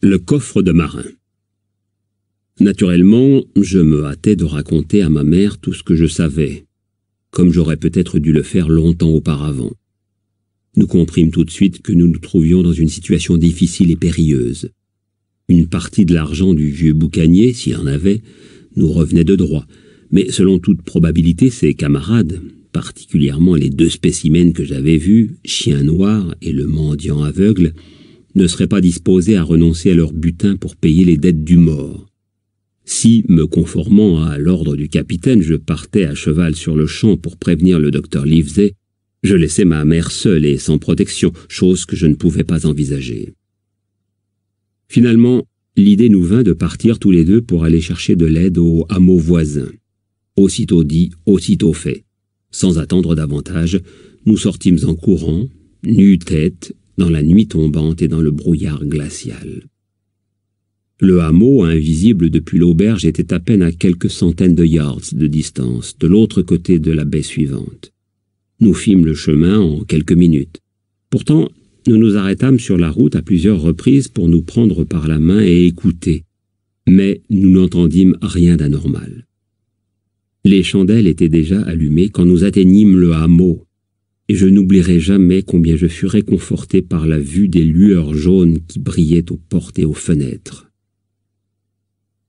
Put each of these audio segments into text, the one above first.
Le coffre de marin. Naturellement, je me hâtais de raconter à ma mère tout ce que je savais, comme j'aurais peut-être dû le faire longtemps auparavant. Nous comprîmes tout de suite que nous nous trouvions dans une situation difficile et périlleuse. Une partie de l'argent du vieux boucanier, s'il en avait, nous revenait de droit, mais selon toute probabilité, ses camarades, particulièrement les 2 spécimens que j'avais vus, Chien Noir et le mendiant aveugle, ne seraient pas disposés à renoncer à leur butin pour payer les dettes du mort. Si, me conformant à l'ordre du capitaine, je partais à cheval sur le champ pour prévenir le docteur Livesey, je laissais ma mère seule et sans protection, chose que je ne pouvais pas envisager. Finalement, l'idée nous vint de partir tous les 2 pour aller chercher de l'aide au hameau voisin. Aussitôt dit, aussitôt fait. Sans attendre davantage, nous sortîmes en courant, nu-tête, dans la nuit tombante et dans le brouillard glacial. Le hameau, invisible depuis l'auberge, était à peine à quelques centaines de yards de distance, de l'autre côté de la baie suivante. Nous fîmes le chemin en quelques minutes. Pourtant, nous nous arrêtâmes sur la route à plusieurs reprises pour nous prendre par la main et écouter. Mais nous n'entendîmes rien d'anormal. Les chandelles étaient déjà allumées quand nous atteignîmes le hameau, et je n'oublierai jamais combien je fus réconforté par la vue des lueurs jaunes qui brillaient aux portes et aux fenêtres.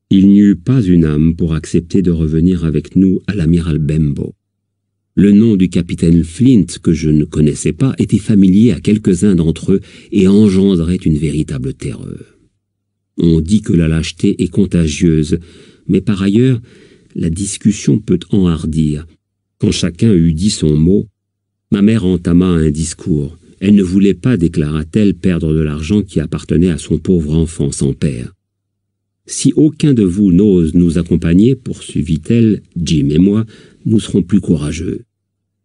Il n'y eut pas une âme pour accepter de revenir avec nous à l'amiral Benbow. Le nom du capitaine Flint, que je ne connaissais pas, était familier à quelques-uns d'entre eux et engendrait une véritable terreur. On dit que la lâcheté est contagieuse, mais par ailleurs, la discussion peut enhardir. Quand chacun eut dit son mot, ma mère entama un discours. Elle ne voulait pas, déclara-t-elle, perdre de l'argent qui appartenait à son pauvre enfant sans père. « Si aucun de vous n'ose nous accompagner, poursuivit-elle, Jim et moi, nous serons plus courageux.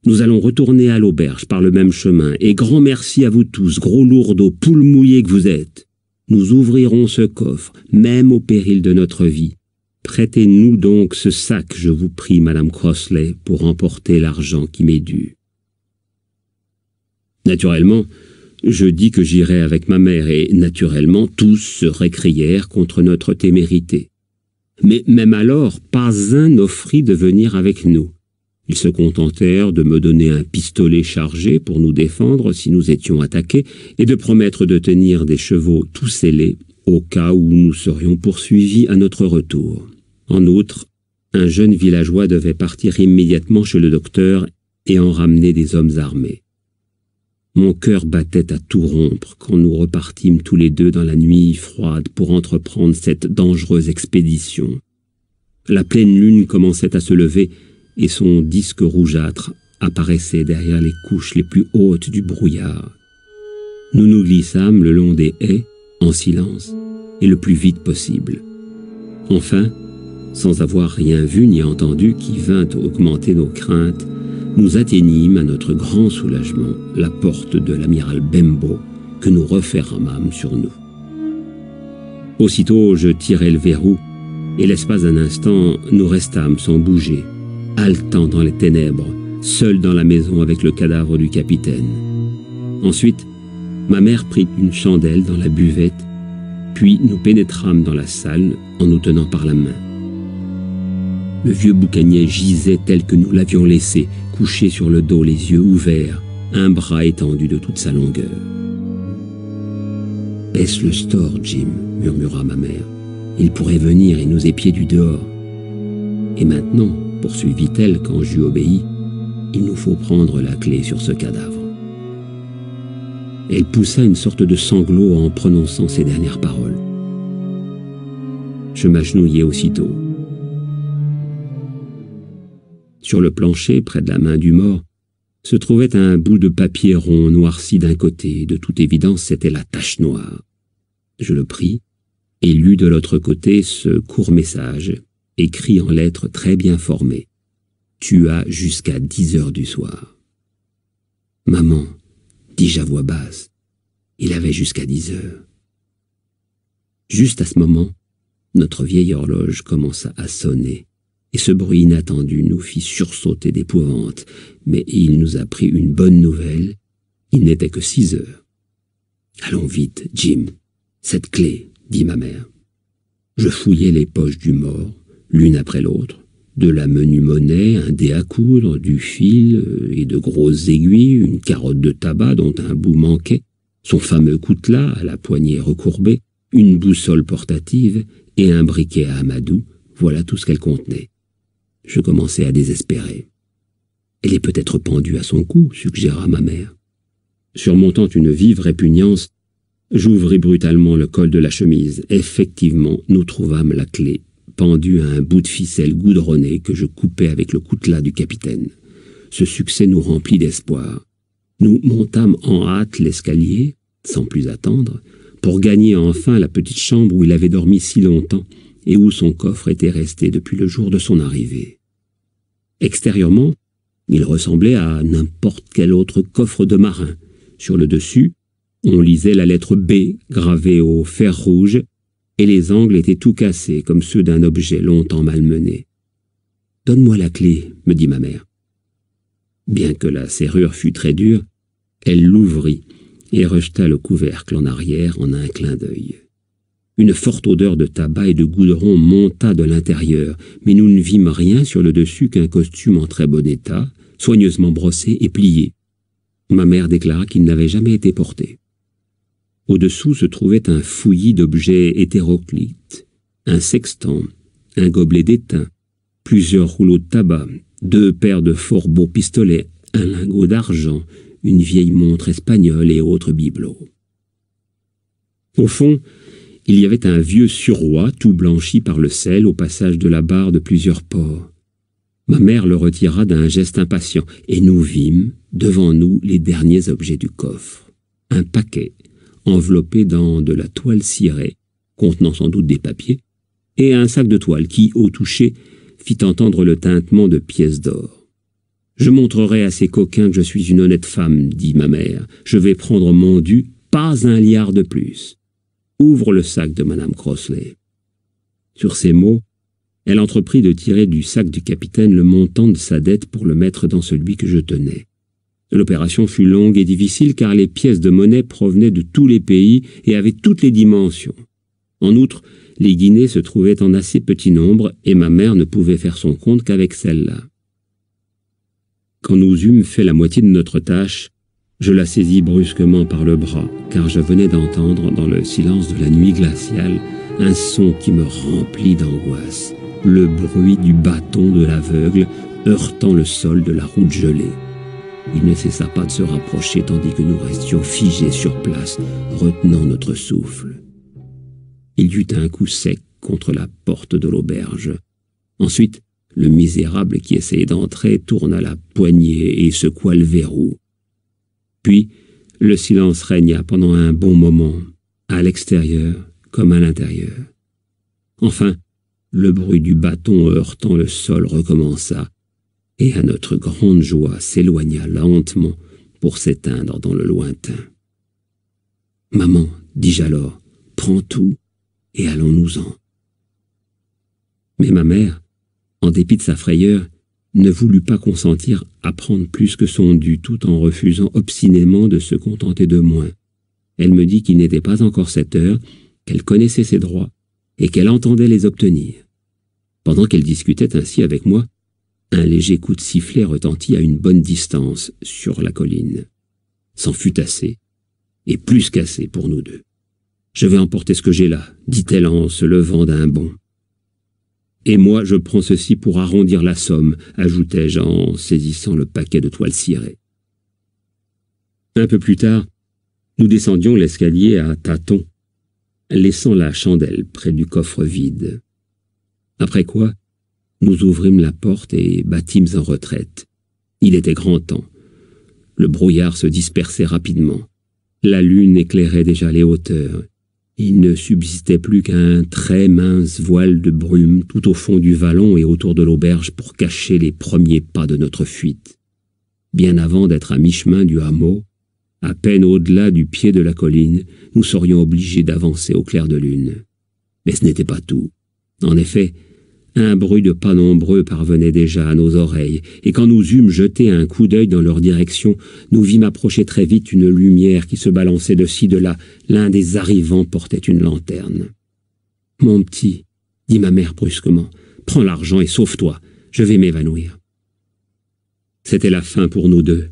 Nous allons retourner à l'auberge par le même chemin, et grand merci à vous tous, gros lourdeaux, poules mouillées que vous êtes. Nous ouvrirons ce coffre, même au péril de notre vie. Prêtez-nous donc ce sac, je vous prie, Madame Crossley, pour emporter l'argent qui m'est dû. » Naturellement, je dis que j'irai avec ma mère et, naturellement, tous se récrièrent contre notre témérité. Mais même alors, pas un n'offrit de venir avec nous. Ils se contentèrent de me donner un pistolet chargé pour nous défendre si nous étions attaqués et de promettre de tenir des chevaux tout sellés au cas où nous serions poursuivis à notre retour. En outre, un jeune villageois devait partir immédiatement chez le docteur et en ramener des hommes armés. Mon cœur battait à tout rompre quand nous repartîmes tous les 2 dans la nuit froide pour entreprendre cette dangereuse expédition. La pleine lune commençait à se lever et son disque rougeâtre apparaissait derrière les couches les plus hautes du brouillard. Nous nous glissâmes le long des haies, en silence, et le plus vite possible. Enfin, sans avoir rien vu ni entendu qui vînt augmenter nos craintes, nous atteignîmes à notre grand soulagement la porte de l'amiral Benbow que nous refermâmes sur nous. Aussitôt je tirai le verrou et l'espace d'un instant nous restâmes sans bouger, haletant dans les ténèbres, seuls dans la maison avec le cadavre du capitaine. Ensuite, ma mère prit une chandelle dans la buvette, puis nous pénétrâmes dans la salle en nous tenant par la main. Le vieux boucanier gisait tel que nous l'avions laissé, couché sur le dos, les yeux ouverts, un bras étendu de toute sa longueur. « Baisse le store, Jim, » murmura ma mère. « Il pourrait venir et nous épier du dehors. Et maintenant, poursuivit-elle quand j'eus obéi, il nous faut prendre la clé sur ce cadavre. » Elle poussa une sorte de sanglot en prononçant ces dernières paroles. Je m'agenouillai aussitôt. Sur le plancher, près de la main du mort, se trouvait un bout de papier rond noirci d'un côté. De toute évidence, c'était la tache noire. Je le pris et lus de l'autre côté ce court message, écrit en lettres très bien formées. « Tu as jusqu'à 10 heures du soir. »« Maman, dis-je à voix basse, il avait jusqu'à 10 heures. » Juste à ce moment, notre vieille horloge commença à sonner. Et ce bruit inattendu nous fit sursauter d'épouvante, mais il nous apprit une bonne nouvelle, il n'était que 6 heures. « Allons vite, Jim, cette clé, dit ma mère. Je fouillai les poches du mort, l'une après l'autre. De la menue monnaie, un dé à coudre, du fil et de grosses aiguilles, une carotte de tabac dont un bout manquait, son fameux coutelas à la poignée recourbée, une boussole portative et un briquet à amadou, voilà tout ce qu'elle contenait. Je commençai à désespérer. Elle est peut-être pendue à son cou, suggéra ma mère. Surmontant une vive répugnance, j'ouvris brutalement le col de la chemise. Effectivement, nous trouvâmes la clé, pendue à un bout de ficelle goudronnée que je coupais avec le coutelas du capitaine. Ce succès nous remplit d'espoir. Nous montâmes en hâte l'escalier, sans plus attendre, pour gagner enfin la petite chambre où il avait dormi si longtemps et où son coffre était resté depuis le jour de son arrivée. Extérieurement, il ressemblait à n'importe quel autre coffre de marin. Sur le dessus, on lisait la lettre B gravée au fer rouge, et les angles étaient tout cassés, comme ceux d'un objet longtemps malmené. « Donne-moi la clé, » me dit ma mère. Bien que la serrure fût très dure, elle l'ouvrit et rejeta le couvercle en arrière en un clin d'œil. Une forte odeur de tabac et de goudron monta de l'intérieur, mais nous ne vîmes rien sur le dessus qu'un costume en très bon état, soigneusement brossé et plié. Ma mère déclara qu'il n'avait jamais été porté. Au-dessous se trouvait un fouillis d'objets hétéroclites, un sextant, un gobelet d'étain, plusieurs rouleaux de tabac, 2 paires de fort beaux pistolets, un lingot d'argent, une vieille montre espagnole et autres bibelots. Au fond, il y avait un vieux suroît tout blanchi par le sel au passage de la barre de plusieurs pores. Ma mère le retira d'un geste impatient, et nous vîmes, devant nous, les derniers objets du coffre. Un paquet, enveloppé dans de la toile cirée, contenant sans doute des papiers, et un sac de toile qui, au toucher, fit entendre le tintement de pièces d'or. « Je montrerai à ces coquins que je suis une honnête femme, dit ma mère. Je vais prendre mon dû, pas un liard de plus. Ouvre le sac de madame Crossley. » Sur ces mots, elle entreprit de tirer du sac du capitaine le montant de sa dette pour le mettre dans celui que je tenais. L'opération fut longue et difficile car les pièces de monnaie provenaient de tous les pays et avaient toutes les dimensions. En outre, les guinées se trouvaient en assez petit nombre et ma mère ne pouvait faire son compte qu'avec celle-là. Quand nous eûmes fait la moitié de notre tâche, je la saisis brusquement par le bras, car je venais d'entendre, dans le silence de la nuit glaciale, un son qui me remplit d'angoisse, le bruit du bâton de l'aveugle heurtant le sol de la route gelée. Il ne cessa pas de se rapprocher tandis que nous restions figés sur place, retenant notre souffle. Il y eut un coup sec contre la porte de l'auberge. Ensuite, le misérable qui essayait d'entrer tourna la poignée et secoua le verrou. Puis, le silence régna pendant un bon moment, à l'extérieur comme à l'intérieur. Enfin, le bruit du bâton heurtant le sol recommença, et à notre grande joie s'éloigna lentement pour s'éteindre dans le lointain. « Maman, dis-je alors, prends tout et allons-nous-en. » Mais ma mère, en dépit de sa frayeur, ne voulut pas consentir à prendre plus que son dû tout en refusant obstinément de se contenter de moins. Elle me dit qu'il n'était pas encore 7 heures, qu'elle connaissait ses droits et qu'elle entendait les obtenir. Pendant qu'elle discutait ainsi avec moi, un léger coup de sifflet retentit à une bonne distance sur la colline. C'en fut assez, et plus qu'assez pour nous deux. « Je vais emporter ce que j'ai là, » dit-elle en se levant d'un bond. « Et moi, je prends ceci pour arrondir la somme, » ajoutai-je en saisissant le paquet de toile cirée. Un peu plus tard, nous descendions l'escalier à tâtons, laissant la chandelle près du coffre vide. Après quoi, nous ouvrîmes la porte et battîmes en retraite. Il était grand temps. Le brouillard se dispersait rapidement. La lune éclairait déjà les hauteurs. Il ne subsistait plus qu'un très mince voile de brume tout au fond du vallon et autour de l'auberge pour cacher les premiers pas de notre fuite. Bien avant d'être à mi-chemin du hameau, à peine au-delà du pied de la colline, nous serions obligés d'avancer au clair de lune. Mais ce n'était pas tout. En effet, un bruit de pas nombreux parvenait déjà à nos oreilles, et quand nous eûmes jeté un coup d'œil dans leur direction, nous vîmes approcher très vite une lumière qui se balançait de ci de là. L'un des arrivants portait une lanterne. « Mon petit, dit ma mère brusquement, prends l'argent et sauve-toi, je vais m'évanouir. » C'était la fin pour nous deux.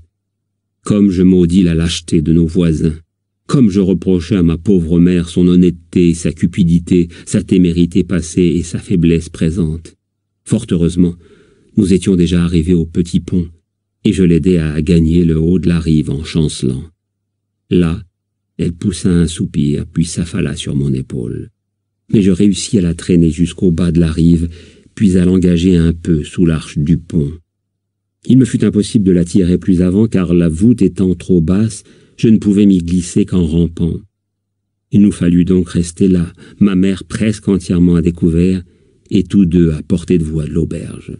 Comme je maudis la lâcheté de nos voisins, comme je reprochais à ma pauvre mère son honnêteté, sa cupidité, sa témérité passée et sa faiblesse présente. Fort heureusement, nous étions déjà arrivés au petit pont, et je l'aidais à gagner le haut de la rive en chancelant. Là, elle poussa un soupir, puis s'affala sur mon épaule. Mais je réussis à la traîner jusqu'au bas de la rive, puis à l'engager un peu sous l'arche du pont. Il me fut impossible de la tirer plus avant, car la voûte étant trop basse, je ne pouvais m'y glisser qu'en rampant. Il nous fallut donc rester là, ma mère presque entièrement à découvert, et tous deux à portée de voix de l'auberge.